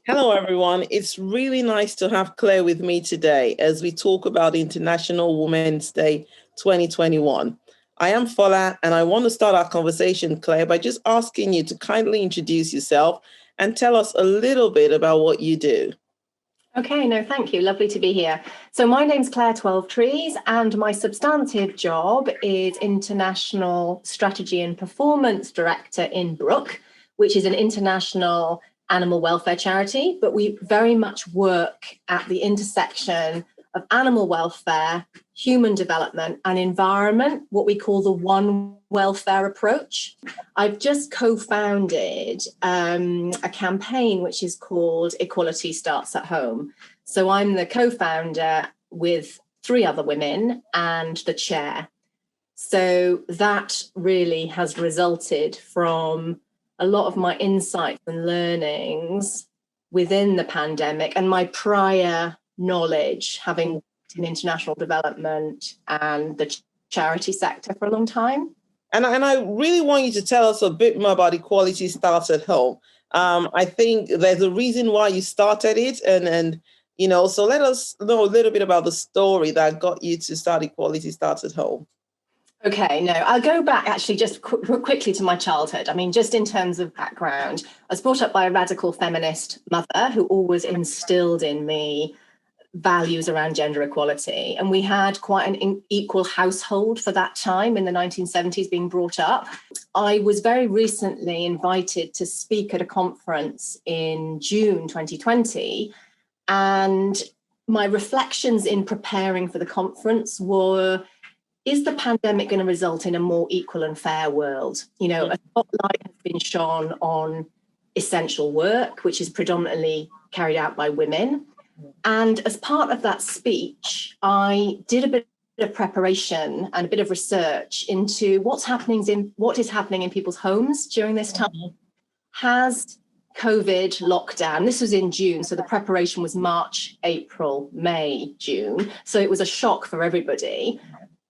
Hello, everyone. It's really nice to have Claire with me today as we talk about International Women's Day 2021. I am Fola, and I want to start our conversation, Claire, by just asking you to kindly introduce yourself and tell us a little bit about what you do. Okay, no, thank you. Lovely to be here. So my name's Clare Twelvetrees, and my substantive job is International Strategy and Performance Director in Brook, which is an international animal welfare charity, but we very much work at the intersection of animal welfare, human development, and environment, what we call the one welfare approach. I've just co-founded a campaign which is called Equality Starts at Home. So I'm the co-founder with 3 other women and the chair. So that really has resulted from a lot of my insights and learnings within the pandemic and my prior knowledge, having worked in international development and the charity sector for a long time. And I really want you to tell us a bit more about Equality Starts at Home. I think there's a reason why you started it, and so let us know a little bit about the story that got you to start Equality Starts at Home. Okay, no, I'll go back actually just quickly to my childhood. I mean, just in terms of background, I was brought up by a radical feminist mother who always instilled in me values around gender equality. And we had quite an equal household for that time in the 1970s being brought up. I was very recently invited to speak at a conference in June 2020. And my reflections in preparing for the conference were, is the pandemic going to result in a more equal and fair world? You know, a spotlight has been shone on essential work, which is predominantly carried out by women. And as part of that speech, I did a bit of preparation and a bit of research into what is happening in people's homes during this time. Has COVID lockdown, this was in June, so the preparation was March, April, May, June. So it was a shock for everybody.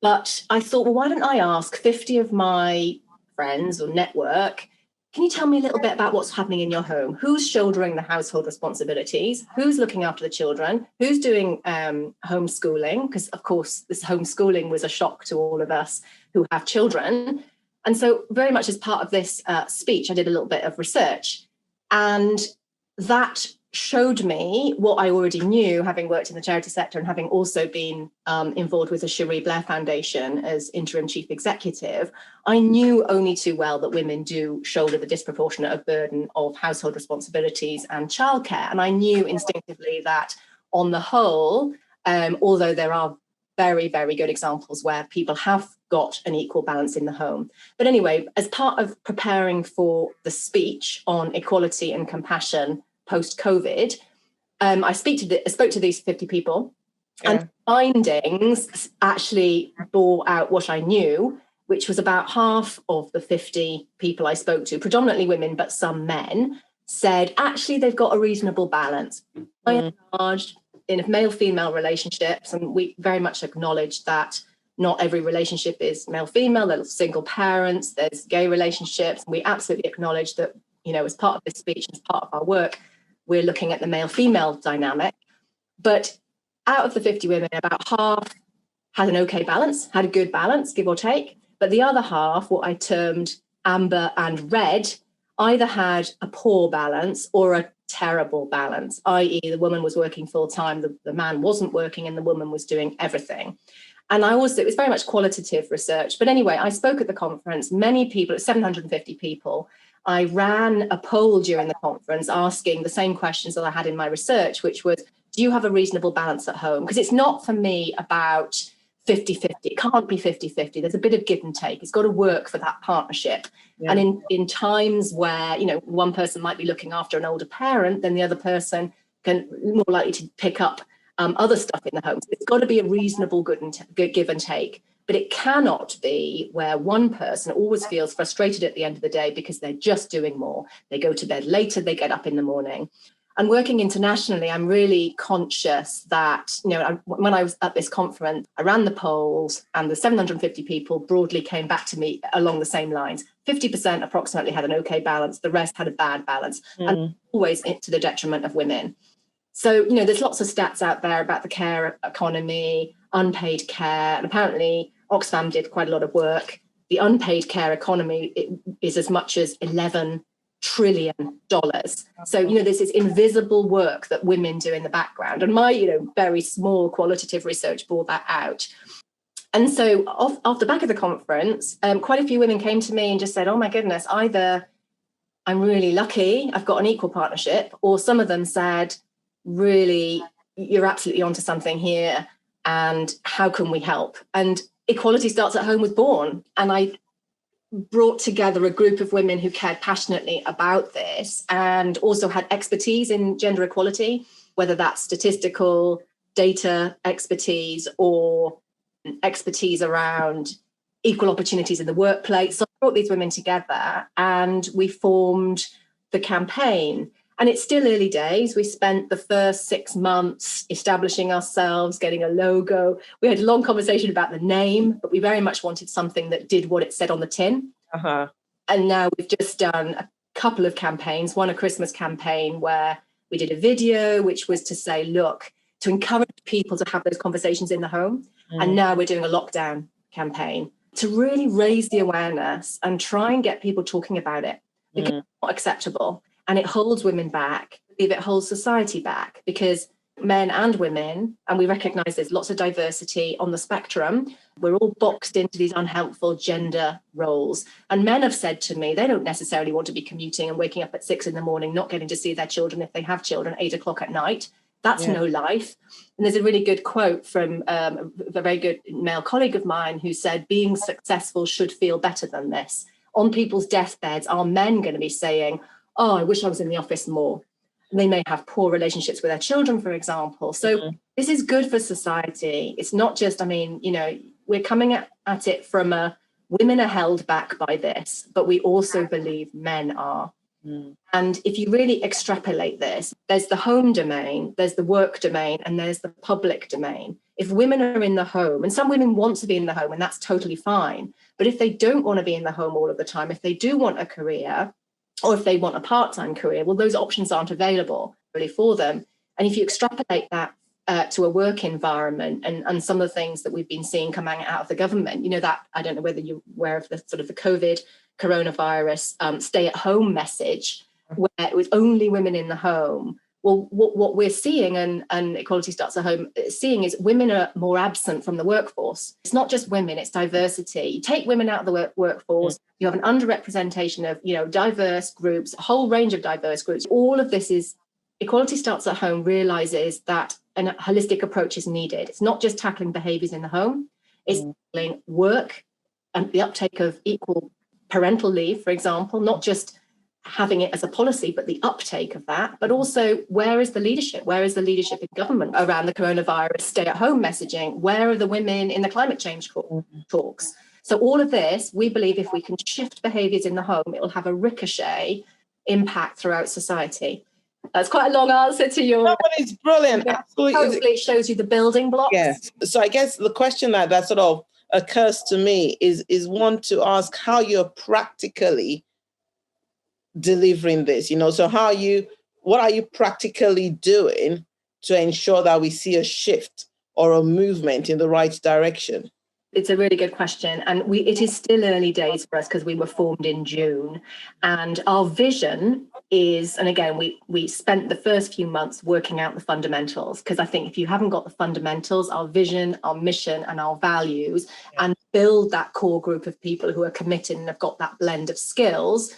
But I thought, well, why don't I ask 50 of my friends or network, can you tell me a little bit about what's happening in your home? Who's shouldering the household responsibilities? Who's looking after the children? Who's doing homeschooling? Because, of course, this homeschooling was a shock to all of us who have children. And so very much as part of this speech, I did a little bit of research. And that showed me what I already knew, having worked in the charity sector and having also been involved with the Cherie Blair Foundation as interim chief executive. I knew only too well that women do shoulder the disproportionate burden of household responsibilities and childcare. And I knew instinctively that on the whole, although there are very, very good examples where people have got an equal balance in the home. But anyway, as part of preparing for the speech on equality and compassion post-COVID, I spoke to these 50 people, and findings actually bore out what I knew, which was about half of the 50 people I spoke to, predominantly women, but some men, said actually they've got a reasonable balance. By and large, in male-female relationships, and we very much acknowledge that not every relationship is male-female, there's single parents, there's gay relationships, and we absolutely acknowledge that, as part of this speech, as part of our work, we're looking at the male-female dynamic. But out of the 50 women, about half had an okay balance, had a good balance, give or take. But the other half, what I termed amber and red, either had a poor balance or a terrible balance, i.e. the woman was working full-time, the man wasn't working, and the woman was doing everything. And it was very much qualitative research. But anyway, I spoke at the conference, many people, 750 people. I ran a poll during the conference asking the same questions that I had in my research, which was, do you have a reasonable balance at home? Because it's not for me about 50-50. It can't be 50-50. There's a bit of give and take. It's got to work for that partnership. Yeah. And in times where, one person might be looking after an older parent, then the other person can more likely to pick up other stuff in the home. So it's got to be a reasonable give and take. But it cannot be where one person always feels frustrated at the end of the day because they're just doing more. They go to bed later, they get up in the morning. And working internationally, I'm really conscious that, when I was at this conference, I ran the polls and the 750 people broadly came back to me along the same lines. 50% approximately had an okay balance, the rest had a bad balance, and always to the detriment of women. So, there's lots of stats out there about the care economy, unpaid care, and apparently Oxfam did quite a lot of work. The unpaid care economy is as much as $11 trillion. So, there's this invisible work that women do in the background. And my, very small qualitative research bore that out. And so off the back of the conference, quite a few women came to me and just said, oh my goodness, either I'm really lucky, I've got an equal partnership, or some of them said, really, you're absolutely onto something here, and how can we help? And Equality Starts at Home was born, and I brought together a group of women who cared passionately about this and also had expertise in gender equality, whether that's statistical data expertise or expertise around equal opportunities in the workplace. So I brought these women together and we formed the campaign. And it's still early days. We spent the first 6 months establishing ourselves, getting a logo. We had a long conversation about the name, but we very much wanted something that did what it said on the tin. And now we've just done a couple of campaigns, one a Christmas campaign where we did a video, which was to say, look, to encourage people to have those conversations in the home. And now we're doing a lockdown campaign to really raise the awareness and try and get people talking about it, because it's not acceptable. And it holds women back, it holds society back, because men and women, and we recognise there's lots of diversity on the spectrum, we're all boxed into these unhelpful gender roles. And men have said to me, they don't necessarily want to be commuting and waking up at 6 a.m, not getting to see their children if they have children, 8 o'clock at night. That's no life. And there's a really good quote from a very good male colleague of mine who said, being successful should feel better than this. On people's deathbeds, are men going to be saying, oh, I wish I was in the office more? And they may have poor relationships with their children, for example. So this is good for society. It's not just, we're coming at it from women are held back by this, but we also believe men are. And if you really extrapolate this, there's the home domain, there's the work domain, and there's the public domain. If women are in the home, and some women want to be in the home, and that's totally fine. But if they don't want to be in the home all of the time, if they do want a career, or if they want a part-time career, well, those options aren't available really for them. And if you extrapolate that to a work environment and some of the things that we've been seeing coming out of the government, that, I don't know whether you're aware of the sort of the coronavirus stay-at-home message, where it was only women in the home. Well, what we're seeing, and Equality Starts at Home seeing, is women are more absent from the workforce. It's not just women, it's diversity. You take women out of the workforce, you have an underrepresentation of, diverse groups, a whole range of diverse groups. All of this is, Equality Starts at Home realizes that a holistic approach is needed. It's not just tackling behaviours in the home, it's tackling work and the uptake of equal parental leave, for example, not just having it as a policy, but the uptake of that, but also where is the leadership? Where is the leadership in government around the coronavirus stay-at-home messaging? Where are the women in the climate change talks? So all of this, we believe if we can shift behaviours in the home, it will have a ricochet impact throughout society. That's quite a long answer to your... No, but it's brilliant. Absolutely. Hopefully it shows you the building blocks. Yes. So I guess the question that sort of occurs to me is one to ask how you're practically delivering this, so what are you practically doing to ensure that we see a shift or a movement in the right direction? It's a really good question. And it is still early days for us because we were formed in June. And our vision is, and again, we spent the first few months working out the fundamentals, because I think if you haven't got the fundamentals, our vision, our mission and our values, and build that core group of people who are committed and have got that blend of skills,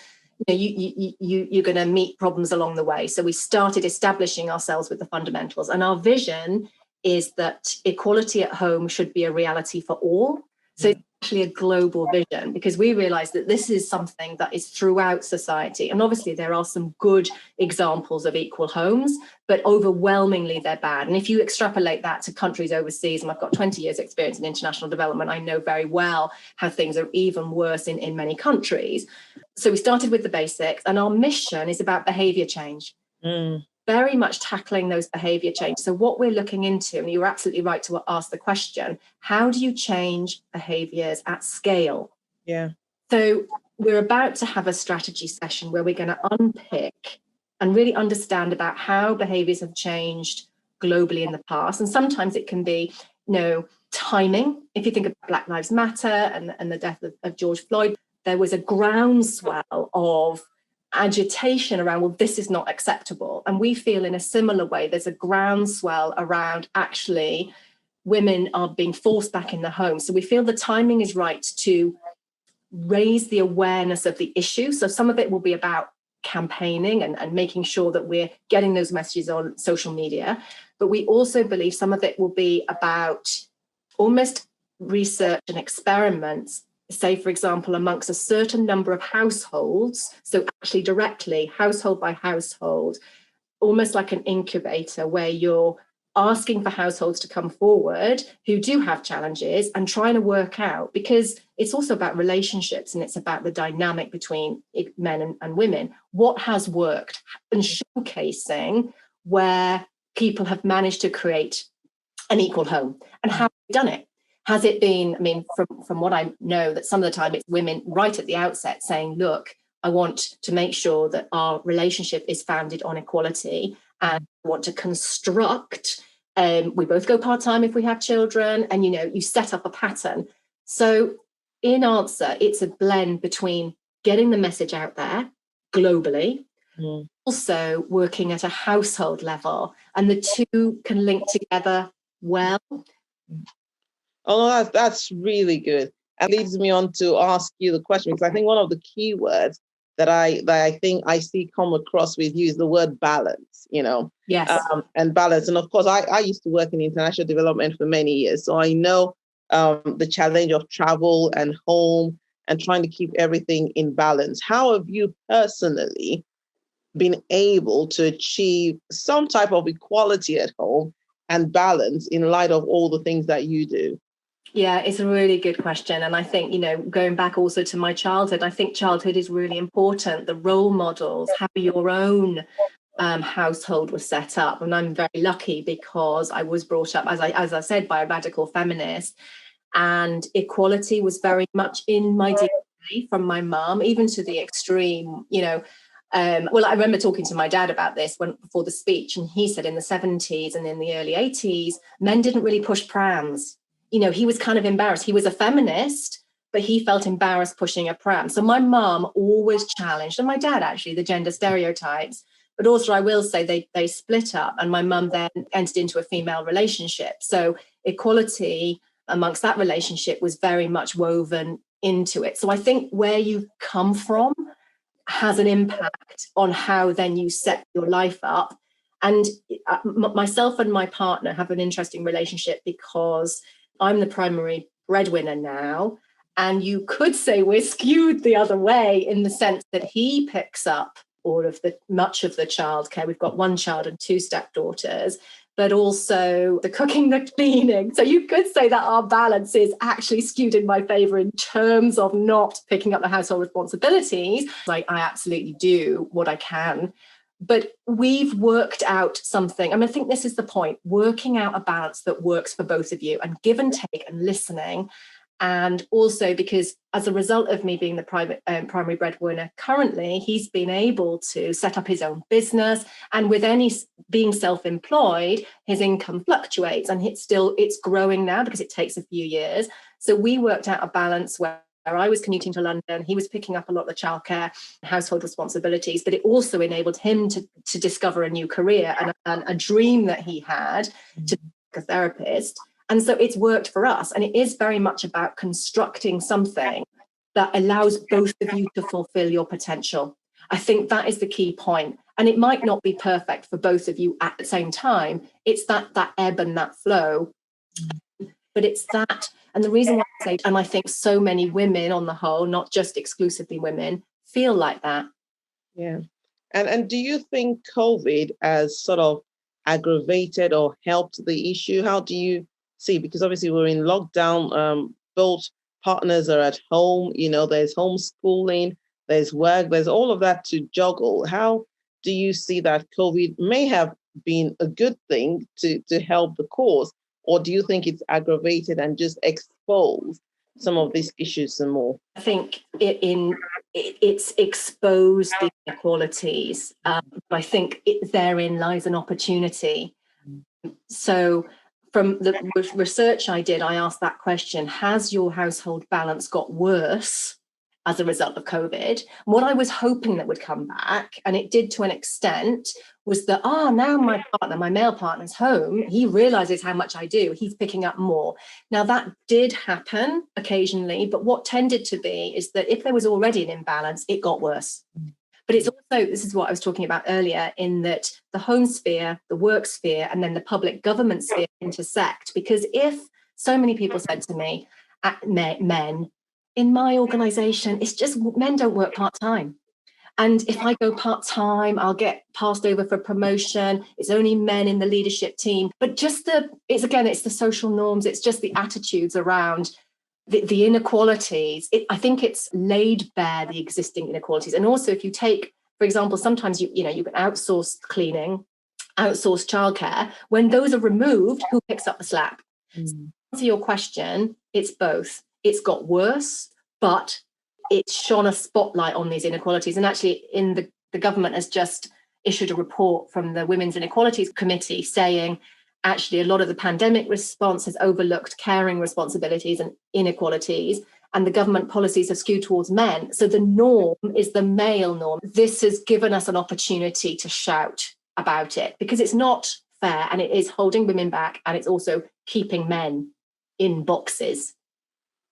you're going to meet problems along the way. So we started establishing ourselves with the fundamentals. And our vision is that equality at home should be a reality for all. So it's actually a global vision, because we realize that this is something that is throughout society. And obviously there are some good examples of equal homes, but overwhelmingly they're bad. And if you extrapolate that to countries overseas, and I've got 20 years experience in international development, I know very well how things are even worse in many countries. So we started with the basics, and our mission is about behavior change. Very much tackling those behavior change. So what we're looking into, and you're absolutely right to ask the question, how do you change behaviors at scale? Yeah. So we're about to have a strategy session where we're going to unpick and really understand about how behaviours have changed globally in the past. And sometimes it can be, timing. If you think of Black Lives Matter and the death of George Floyd, there was a groundswell of agitation around, well, this is not acceptable. And we feel in a similar way, there's a groundswell around actually women are being forced back in the home. So we feel the timing is right to raise the awareness of the issue. So some of it will be about campaigning and making sure that we're getting those messages on social media. But we also believe some of it will be about almost research and experiments, say, for example, amongst a certain number of households. So actually directly, household by household, almost like an incubator where you're asking for households to come forward who do have challenges and trying to work out, because it's also about relationships and it's about the dynamic between men and women, what has worked, and showcasing where people have managed to create an equal home and how they've done it. Has it been, from what I know, that some of the time it's women right at the outset saying, look, I want to make sure that our relationship is founded on equality and want to construct. We both go part-time if we have children, and you set up a pattern. So in answer, it's a blend between getting the message out there globally, also working at a household level, and the two can link together well. Oh, that's really good. And leads me on to ask you the question, because I think one of the key words that I think I see come across with you is the word balance, Yes. And balance. And of course, I used to work in international development for many years. So I know the challenge of travel and home and trying to keep everything in balance. How have you personally been able to achieve some type of equality at home and balance in light of all the things that you do? Yeah, it's a really good question. And I think, going back also to my childhood, I think childhood is really important. The role models, how your own household was set up. And I'm very lucky because I was brought up, as I said, by a radical feminist. And equality was very much in my DNA from my mum, even to the extreme, well, I remember talking to my dad about this before the speech, and he said in the 70s and in the early 80s, men didn't really push prams. He was kind of embarrassed. He was a feminist, but he felt embarrassed pushing a pram. So my mum always challenged, and my dad actually, the gender stereotypes. But also I will say they split up, and my mum then entered into a female relationship. So equality amongst that relationship was very much woven into it. So I think where you come from has an impact on how then you set your life up. And myself and my partner have an interesting relationship because I'm the primary breadwinner now. And you could say we're skewed the other way in the sense that he picks up much of the childcare. We've got one child and two stepdaughters, but also the cooking, the cleaning. So you could say that our balance is actually skewed in my favor in terms of not picking up the household responsibilities. Like I absolutely do what I can. But we've worked out something. I think this is the point, working out a balance that works for both of you, and give and take and listening. And also because as a result of me being the primary breadwinner currently, he's been able to set up his own business. And with being self-employed, his income fluctuates, and it's growing now because it takes a few years. So we worked out a balance where I was commuting to London, he was picking up a lot of the childcare and household responsibilities, but it also enabled him to discover a new career and a dream that he had to be a therapist. And so it's worked for us. And it is very much about constructing something that allows both of you to fulfill your potential. I think that is the key point. And it might not be perfect for both of you at the same time. It's that ebb and that flow. But it's that. And the reason why I say, and I think so many women on the whole, not just exclusively women, feel like that. Yeah. And do you think COVID has sort of aggravated or helped the issue? How do you see? Because obviously we're in lockdown, both partners are at home, there's homeschooling, there's work, there's all of that to juggle. How do you see that COVID may have been a good thing to help the cause? Or do you think it's aggravated and just exposed some of these issues some more? I think in it's exposed the inequalities. But I think therein lies an opportunity. So from the research I did, I asked that question: has your household balance got worse as a result of COVID? What I was hoping that would come back, and it did to an extent, was that, now my partner, my male partner's home, he realizes how much I do, he's picking up more. Now that did happen occasionally, but what tended to be is that if there was already an imbalance, it got worse. But it's also, this is what I was talking about earlier, in that the home sphere, the work sphere, and then the public government sphere intersect. Because if so many people said to me, men, in my organization, it's just men don't work part-time. And if I go part-time, I'll get passed over for promotion. It's only men in the leadership team. But just it's the social norms. It's just the attitudes around the inequalities. I think it's laid bare the existing inequalities. And also, if you take, for example, sometimes you can outsource cleaning, outsource childcare. When those are removed, who picks up the slack? So to answer your question, it's both. It's got worse, but it's shone a spotlight on these inequalities. And actually, the government has just issued a report from the Women's Inequalities Committee saying, actually, a lot of the pandemic response has overlooked caring responsibilities and inequalities, and the government policies are skewed towards men. So the norm is the male norm. This has given us an opportunity to shout about it, because it's not fair, and it is holding women back, and it's also keeping men in boxes.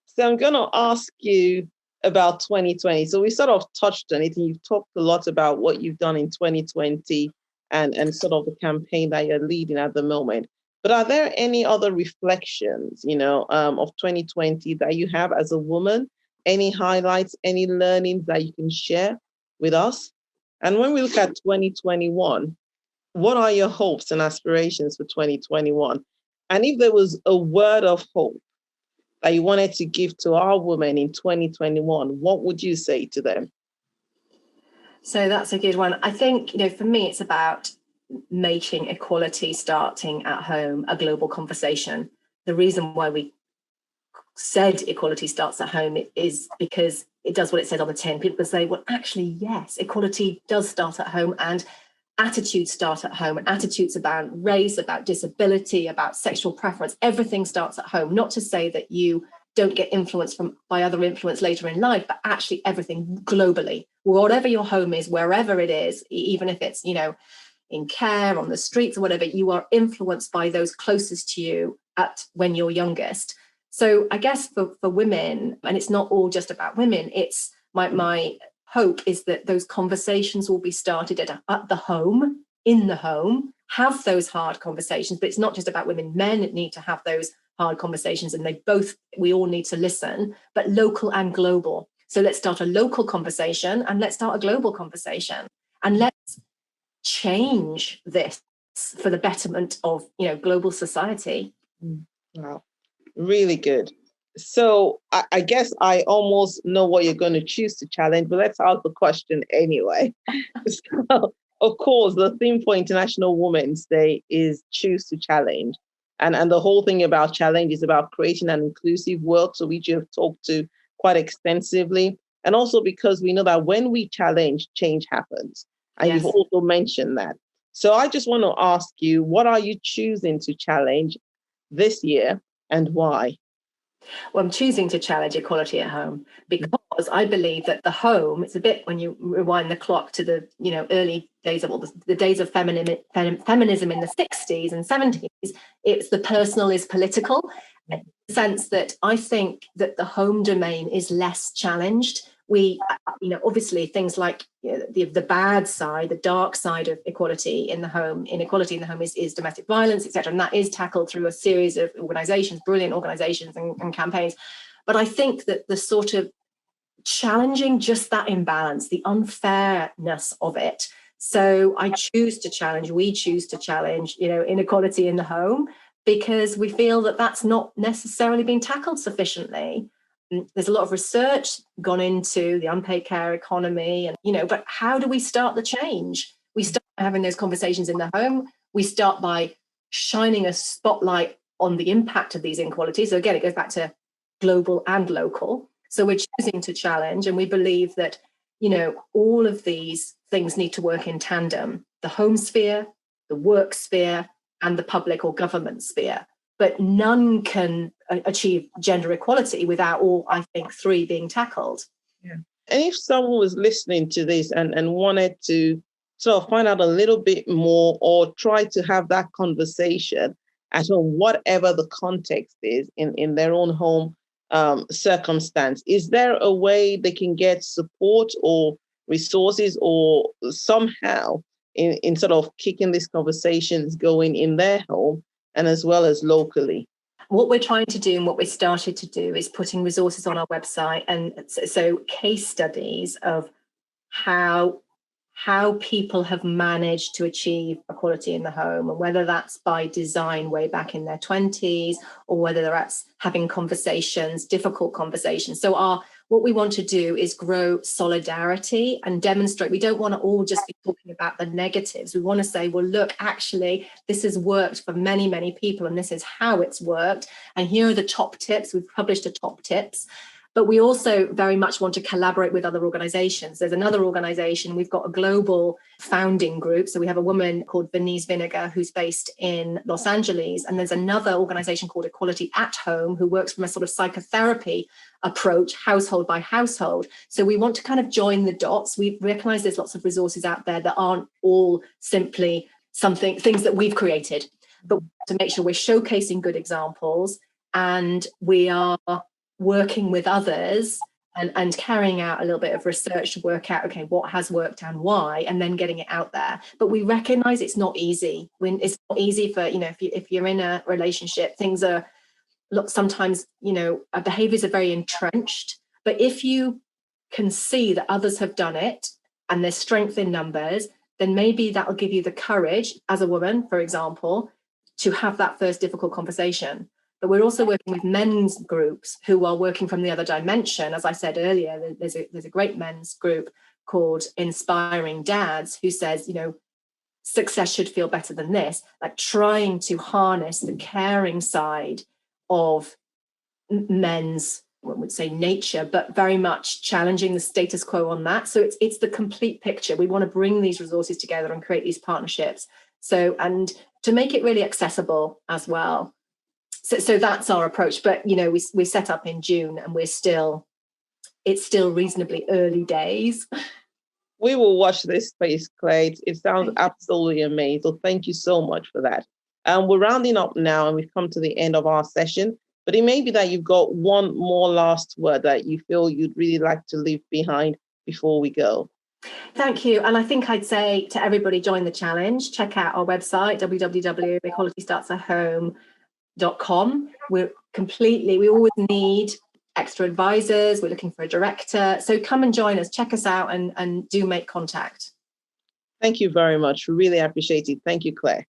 So I'm going to ask you about 2020. So we sort of touched on it, and you've talked a lot about what you've done in 2020 and sort of the campaign that you're leading at the moment. But are there any other reflections, of 2020 that you have as a woman? Any highlights, any learnings that you can share with us? And when we look at 2021, what are your hopes and aspirations for 2021? And if there was a word of hope that you wanted to give to our women in 2021, what would you say to them? So that's a good one. I think, for me, it's about making equality starting at home a global conversation. The reason why we said equality starts at home is because it does what it said on the tin. People say, well, actually, yes, equality does start at home, and attitudes start at home, and attitudes about race, about disability, about sexual preference. Everything starts at home. Not to say that you don't get influenced by other influence later in life, but actually everything globally, whatever your home is, wherever it is, even if it's, in care, on the streets or whatever, you are influenced by those closest to you when you're youngest. So I guess for women, and it's not all just about women, it's my hope is that those conversations will be started at the home, in the home, have those hard conversations. But it's not just about women. Men need to have those hard conversations, and we all need to listen, but local and global. So let's start a local conversation, and let's start a global conversation, and let's change this for the betterment of global society. Wow, really good. So I guess I almost know what you're going to choose to challenge, but let's ask the question anyway. So, of course, the theme for International Women's Day is Choose to Challenge. And the whole thing about challenge is about creating an inclusive world, so which you've talked to quite extensively. And also because we know that when we challenge, change happens. And Yes. You've also mentioned that. So I just want to ask you, what are you choosing to challenge this year and why? Well, I'm choosing to challenge equality at home because I believe that the home, it's a bit when you rewind the clock to the early days of the days of feminism in the 60s and 70s, it's the personal is political, in the sense that I think that the home domain is less challenged. We, obviously things like the bad side, the dark side of equality in the home, inequality in the home is domestic violence, etc. And that is tackled through a series of organizations, brilliant organizations and campaigns. But I think that the sort of challenging just that imbalance, the unfairness of it. So we choose to challenge, inequality in the home, because we feel that that's not necessarily being tackled sufficiently. There's a lot of research gone into the unpaid care economy, and but how do we start the change? We start by having those conversations in the home. We start by shining a spotlight on the impact of these inequalities. So again, it goes back to global and local. So we're choosing to challenge, and we believe that all of these things need to work in tandem: the home sphere, the work sphere, and the public or government sphere. But none can achieve gender equality without all, I think, three being tackled. Yeah. And if someone was listening to this and wanted to sort of find out a little bit more or try to have that conversation at home, whatever the context is in their own home circumstance, is there a way they can get support or resources or somehow in sort of keeping these conversations going in their home and as well as locally? What we're trying to do and what we started to do is putting resources on our website, and so case studies of how people have managed to achieve equality in the home, and whether that's by design way back in their 20s or whether that's having conversations, difficult conversations. So what we want to do is grow solidarity and demonstrate. We don't want to all just be talking about the negatives. We want to say, well, look, actually, this has worked for many, many people, and this is how it's worked. And here are the top tips. We've published the top tips. But we also very much want to collaborate with other organizations. There's another organization, we've got a global founding group. So we have a woman called Denise Vinegar, who's based in Los Angeles. And there's another organization called Equality at Home, who works from a sort of psychotherapy approach, household by household. So we want to kind of join the dots. We recognize there's lots of resources out there that aren't all simply things that we've created, but to make sure we're showcasing good examples, and we are working with others and carrying out a little bit of research to work out, okay, what has worked and why, and then getting it out there. But we recognize it's not easy. It's not easy for, if you're in a relationship, things are, sometimes, our behaviors are very entrenched. But if you can see that others have done it and there's strength in numbers, then maybe that'll give you the courage as a woman, for example, to have that first difficult conversation. But we're also working with men's groups who are working from the other dimension. As I said earlier, there's a great men's group called Inspiring Dads who says, success should feel better than this, like trying to harness the caring side of men's, what would say, nature, but very much challenging the status quo on that. So it's the complete picture. We want to bring these resources together and create these partnerships. So, and to make it really accessible as well. So that's our approach. But, we set up in June and it's still reasonably early days. We will watch this space, Clare. It sounds absolutely amazing. So thank you so much for that. We're rounding up now and we've come to the end of our session. But it may be that you've got one more last word that you feel you'd really like to leave behind before we go. Thank you. And I think I'd say to everybody, join the challenge. Check out our website, www.equalitystartsatHome.com. We always need extra advisors. We're looking for a director. So come and join us, check us out and do make contact. Thank you very much. We really appreciate it. Thank you, Clare.